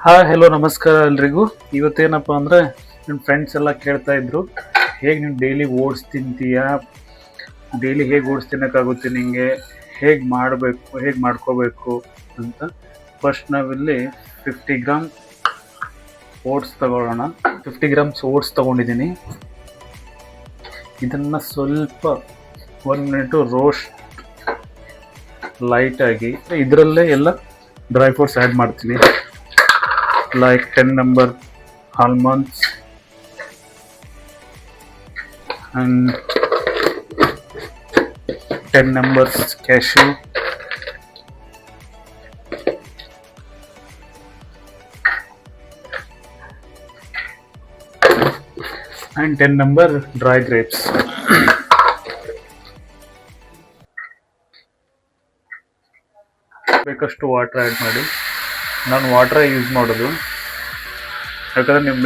Hello ನಮಸ್ಕಾರ ಎಲ್ರಿಗೂ. ಇವತ್ತೇನಪ್ಪ ಅಂದರೆ ನನ್ನ ಫ್ರೆಂಡ್ಸ್ ಎಲ್ಲ ಕೇಳ್ತಾ ಇದ್ರು, ಹೇಗೆ ನೀನು ಡೈಲಿ ಓಟ್ಸ್ ತಿಂತೀಯಾ, ಡೈಲಿ ಹೇಗೆ ಓಟ್ಸ್ ತಿನ್ನೋಕ್ಕಾಗುತ್ತೆ ನಿನಗೆ, ಹೇಗೆ ಮಾಡ್ಕೋಬೇಕು ಅಂತ. ಫಸ್ಟ್ ನಾವಿಲ್ಲಿ 50 ಗ್ರಾಮ್ ಓಟ್ಸ್ ತಗೊಳ್ಳೋಣ. 50 ಗ್ರಾಮ್ಸ್ ಓಟ್ಸ್ ತೊಗೊಂಡಿದ್ದೀನಿ. ಇದನ್ನು ಸ್ವಲ್ಪ 1 ಮಿನಿಟು ರೋಸ್ಟ್ ಲೈಟಾಗಿ, ಇದರಲ್ಲೇ ಎಲ್ಲ ಡ್ರೈ ಫ್ರೂಟ್ಸ್ ಆ್ಯಡ್ ಮಾಡ್ತೀನಿ. Like 10 number almonds and 10 numbers cashew and 10 number dry grapes. ಬೇಕಷ್ಟು ವಾಟರ್ ಆ್ಯಡ್ ಮಾಡಿ. ನಾನು ವಾಟ್ರೇ ಯೂಸ್ ಮಾಡೋದು, ಯಾಕಂದರೆ ನೀವು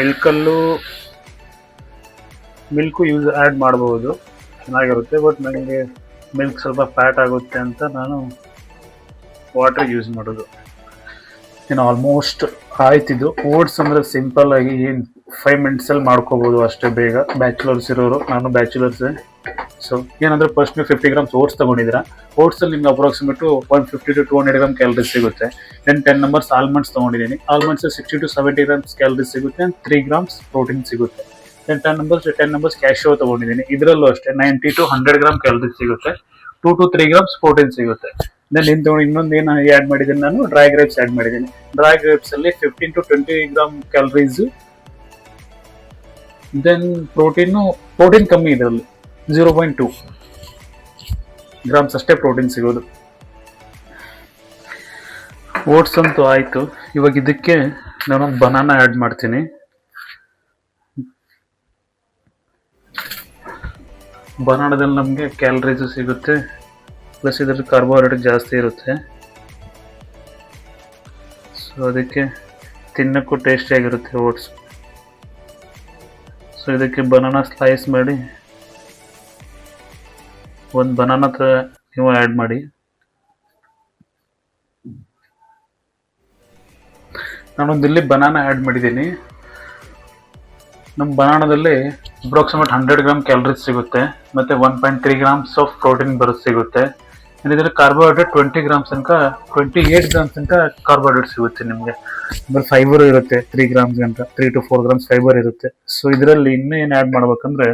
ಮಿಲ್ಕು ಆ್ಯಡ್ ಮಾಡ್ಬೋದು, ಚೆನ್ನಾಗಿರುತ್ತೆ. ಬಟ್ ನನಗೆ ಮಿಲ್ಕ್ ಸ್ವಲ್ಪ ಫ್ಯಾಟ್ ಆಗುತ್ತೆ ಅಂತ ನಾನು ವಾಟ್ರ್ ಯೂಸ್ ಮಾಡೋದು. ಇನ್ನು ಆಲ್ಮೋಸ್ಟ್ ಆಯ್ತಿದ್ದು. ಓಟ್ಸ್ ಅಂದರೆ ಸಿಂಪಲ್ಲಾಗಿ ಏನು 5 ಮಿನಿಟ್ಸಲ್ಲಿ ಮಾಡ್ಕೋಬೋದು ಅಷ್ಟೇ ಬೇಗ. ಬ್ಯಾಚುಲರ್ಸ್ ಇರೋರು, ನಾನು ಬ್ಯಾಚುಲರ್ಸೇ. ಸೊ ಏನಂದರೆ ಫಸ್ಟ್ ನೀವು 50 ಗ್ರಾಮ್ಸ್ ಓಟ್ಸ್ ತೊಗೊಂಡಿದ್ದೀರಾ. ಓಟ್ಸಲ್ಲಿ ನಿಮ್ಗೆ ಅಪ್ರಾಕ್ಸಿಮೇಟು 150 to 200 ಗ್ರಾಮ್ ಕ್ಯಾಲರೀಸ್ ಸಿಗುತ್ತೆ. ದೆನ್ 10 ನಂಬರ್ಸ್ ಆಲ್ಮಂಡ್ಸ್ ತೊಗೊಂಡಿದ್ದೀನಿ. ಆಲ್ಮಂಡ್ಸ್ 60 to 70 ಗ್ರಾಮ್ಸ್ ಕ್ಯಾಲರೀಸ್ ಸಿಗುತ್ತೆ, 3 ಗ್ರಾಮ್ಸ್ ಪ್ರೋಟೀನ್ ಸಿಗುತ್ತೆ. ದೆನ್ 10 ನಂಬರ್ಸ್ ಕ್ಯಾಶ್ಯೂ ತೊಗೊಂಡಿದ್ದೀನಿ. ಇದರಲ್ಲೂ ಅಷ್ಟೇ 90 to 100 ಗ್ರಾಮ್ ಕ್ಯಾಲರೀಸ್ ಸಿಗುತ್ತೆ, 2 to 3 ಗ್ರಾಮ್ಸ್ ಪ್ರೋಟೀನ್ ಸಿಗುತ್ತೆ. ದೆನ್ ಇನ್ನೊಂದು ಏನು ಆ್ಯಡ್ ಮಾಡಿದ್ದೀನಿ, ನಾನು ಡ್ರೈ ಗ್ರೇಪ್ಸ್ ಆ್ಯಡ್ ಮಾಡಿದ್ದೀನಿ. ಡ್ರೈ ಗ್ರೇಪ್ಸಲ್ಲಿ 15 to 20 gram calories. Then protein ಕಮ್ಮಿ ಇದರಲ್ಲಿ, 0.2 ಗ್ರಾಮ್ಸ್ ಅಷ್ಟೇ ಪ್ರೋಟೀನ್ ಸಿಗೋದು. ಓಟ್ಸ್ ಅಂತೂ ಆಯಿತು. ಇವಾಗ ಇದಕ್ಕೆ ನಾನೊಂದು ಬನಾನಾ ಆ್ಯಡ್ ಮಾಡ್ತೀನಿ. ಬನಾನಾದಲ್ಲಿ ನಮಗೆ ಕ್ಯಾಲರೀಸು ಸಿಗುತ್ತೆ, ಪ್ಲಸ್ ಇದರಲ್ಲಿ ಕಾರ್ಬೋಹೈಡ್ರೇಟ್ ಜಾಸ್ತಿ ಇರುತ್ತೆ. ಸೊ ಅದಕ್ಕೆ ತಿನ್ನೋಕ್ಕೂ ಟೇಸ್ಟಿಯಾಗಿರುತ್ತೆ ಓಟ್ಸ್. ಸೊ ಇದಕ್ಕೆ ಬನಾನಾ ಸ್ಲೈಸ್ ಮಾಡಿ ಒಂದು ಬನಾನಾ ನೀವು ಆ್ಯಡ್ ಮಾಡಿ. ನಾನೊಂದು ಇಲ್ಲಿ ಬನಾನಾ ಆ್ಯಡ್ ಮಾಡಿದ್ದೀನಿ. ನಮ್ಮ ಬನಾನಾದಲ್ಲಿ ಅಪ್ರಾಕ್ಸಿಮೇಟ್ 100 ಗ್ರಾಮ್ ಕ್ಯಾಲರೀಸ್ ಸಿಗುತ್ತೆ, ಮತ್ತು 1.3 ಗ್ರಾಮ್ಸ್ ಆಫ್ ಪ್ರೋಟೀನ್ ಸಿಗುತ್ತೆ. ಇದರಲ್ಲಿ ಕಾರ್ಬೋಹೈಡ್ರೇಟ್ 20 ಗ್ರಾಮ್ಸ್ ತನಕ 28 ಗ್ರಾಮ್ಸ್ ತನಕ ಕಾರ್ಬೋಹೈಡ್ರೇಟ್ ಸಿಗುತ್ತೆ ನಿಮಗೆ. ಆಮೇಲೆ ಫೈಬರ್ ಇರುತ್ತೆ 3 ಗ್ರಾಮ್ಸ್ ಗಂಟ, 3 to 4 ಗ್ರಾಮ್ಸ್ ಫೈಬರ್ ಇರುತ್ತೆ. ಸೊ ಇದರಲ್ಲಿ ಇನ್ನೂ ಏನು ಆ್ಯಡ್ ಮಾಡ್ಬೇಕಂದ್ರೆ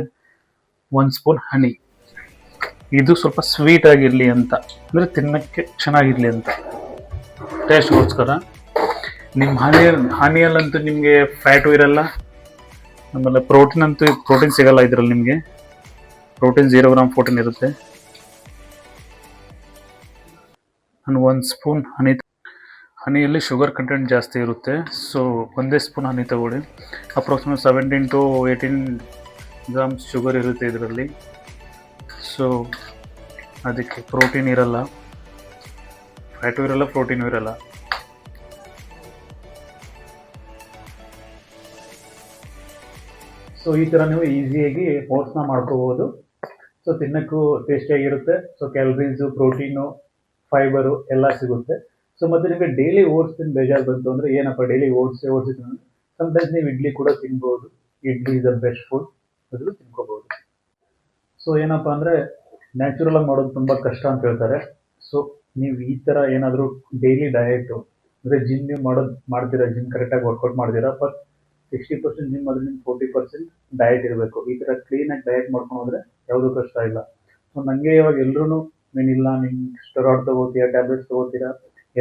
1 ಸ್ಪೂನ್ ಹನಿ. ಇದು ಸ್ವಲ್ಪ ಸ್ವೀಟ್ ಆಗಿರಲಿ ಅಂತ, ಅಂದರೆ ತಿನ್ನೋಕ್ಕೆ ಚೆನ್ನಾಗಿರಲಿ ಅಂತ, ಟೇಸ್ಟ್ಗೋಸ್ಕರ. ನಿಮ್ಮ ಹನಿಯಲ್ಲಂತೂ ನಿಮಗೆ ಫ್ಯಾಟು ಇರಲ್ಲ, ಆಮೇಲೆ ಪ್ರೋಟೀನ್ ಸಿಗಲ್ಲ ಇದರಲ್ಲಿ. ನಿಮಗೆ ಪ್ರೋಟೀನ್ 0 ಗ್ರಾಮ್ ಪ್ರೋಟೀನ್ ಇರುತ್ತೆ. ನಾನು 1 ಸ್ಪೂನ್ ಹನಿಯಲ್ಲಿ ಶುಗರ್ ಕಂಟೆಂಟ್ ಜಾಸ್ತಿ ಇರುತ್ತೆ. ಸೊ 1 ಸ್ಪೂನ್ ಹನಿ ತಗೊಳ್ಳಿ. ಅಪ್ರಾಕ್ಸಿಮೇಟ್ 17 to 18 ಗ್ರಾಮ್ಸ್ ಶುಗರ್ ಇರುತ್ತೆ ಇದರಲ್ಲಿ. ಸೊ ಅದಕ್ಕೆ ಪ್ರೋಟೀನ್ ಇರಲ್ಲ, ಫ್ಯಾಟು ಇರಲ್ಲ, ಪ್ರೋಟೀನು ಇರಲ್ಲ. ಸೊ ಈ ಥರ ನೀವು ಈಸಿಯಾಗಿ ಓಟ್ಸ್ನ ಮಾಡ್ಕೋಬೋದು. ಸೊ ತಿನ್ನೋಕ್ಕೂ ಟೇಸ್ಟಿಯಾಗಿರುತ್ತೆ. ಸೊ ಕ್ಯಾಲರೀಸು, ಪ್ರೋಟೀನು, ಫೈಬರು ಎಲ್ಲ ಸಿಗುತ್ತೆ. ಸೊ ಮತ್ತು ನಿಮಗೆ ಡೈಲಿ ಓಟ್ಸ್ ತಿಂದು ಬೇಜಾರು ಬಂತು ಅಂದರೆ, ಏನಪ್ಪ ಡೈಲಿ ಓಟ್ಸ್ ತಿನ್ನೋದು, ಸಮ್ಟೈಮ್ಸ್ ನೀವು ಇಡ್ಲಿ ಕೂಡ ತಿನ್ಬೋದು. Idli is the best food, ಅದು ತಿನ್ಕೋಬೋದು. ಸೊ ಏನಪ್ಪ ಅಂದರೆ ನ್ಯಾಚುರಲ್ ಆಗಿ ಮಾಡೋದು ತುಂಬ ಕಷ್ಟ ಅಂತ ಹೇಳ್ತಾರೆ. ಸೊ ನೀವು ಈ ಥರ ಏನಾದರೂ ಡೈಲಿ ಡಯಟು ಅಂದರೆ ಜಿಮ್ ನೀವು ಮಾಡ್ತೀರಾ, ಜಿಮ್ ಕರೆಕ್ಟಾಗಿ ವರ್ಕೌಟ್ ಮಾಡ್ತೀರಾ, ಬಟ್ 60% ಜಿಮ್ ಆದರೆ ನಿಮ್ಗೆ 40% ಡಯಟ್ ಇರಬೇಕು. ಈ ಥರ ಕ್ಲೀನಾಗಿ ಡಯಟ್ ಮಾಡ್ಕೊಂಡ್ರೆ ಯಾವುದೂ ಕಷ್ಟ ಇಲ್ಲ. ಸೊ ನನಗೆ ಇವಾಗ ಎಲ್ಲರೂ ನೀನಿಲ್ಲ, ನೀನು ಸ್ಟೆರಾಯ್ಡ್ ತೊಗೋತೀರಾ, ಟ್ಯಾಬ್ಲೆಟ್ಸ್ ತೊಗೋತೀರಾ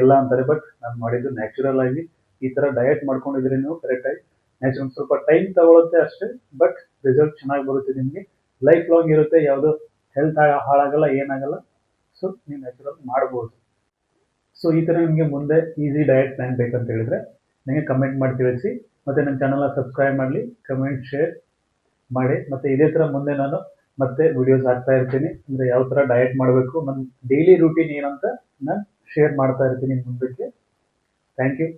ಎಲ್ಲ ಅಂತಾರೆ. ಬಟ್ ನಾನು ಮಾಡಿದ್ದು ನ್ಯಾಚುರಲ್ ಆಗಿ ಈ ಥರ ಡಯಟ್ ಮಾಡ್ಕೊಂಡಿದ್ರೆ ನೀವು ಕರೆಕ್ಟಾಗಿ ನ್ಯಾಚುರಲ್. ಸ್ವಲ್ಪ ಟೈಮ್ ತಗೊಳುತ್ತೆ ಅಷ್ಟೇ, ಬಟ್ ರಿಸಲ್ಟ್ ಚೆನ್ನಾಗಿ ಬರುತ್ತೆ ನಿಮಗೆ. ಲೈಫ್ ಲಾಂಗ್ ಇರುತ್ತೆ, ಯಾವುದೋ ಹೆಲ್ತ್ ಹಾಳಾಗಲ್ಲ, ಏನಾಗಲ್ಲ. ಸೊ ನೀವು ನ್ಯಾಚುರಲ್ ಮಾಡ್ಬೋದು. ಸೊ ಈ ಥರ ನಿಮಗೆ ಮುಂದೆ ಈಸಿ ಡಯಟ್ ಪ್ಲ್ಯಾನ್ ಬೇಕಂತ ಹೇಳಿದರೆ ನನಗೆ ಕಮೆಂಟ್ ಮಾಡಿ ತಿಳಿಸಿ. ಮತ್ತು ನನ್ನ ಚಾನಲ್ನ ಸಬ್ಸ್ಕ್ರೈಬ್ ಮಾಡಲಿ, ಕಮೆಂಟ್ ಶೇರ್ ಮಾಡಿ. ಮತ್ತು ಇದೇ ಥರ ಮುಂದೆ ನಾನು ಮತ್ತೆ ವಿಡಿಯೋಸ್ ಹಾಕ್ತಾ ಇರ್ತೀನಿ. ಅಂದರೆ ಯಾವ ಥರ ಡಯಟ್ ಮಾಡಬೇಕು, ನನ್ನ ಡೈಲಿ ರೂಟೀನ್ ಏನಂತ ನಾನು ಶೇರ್ ಮಾಡ್ತಾ ಇರ್ತೀನಿ ಮುಂದಕ್ಕೆ. Thank you.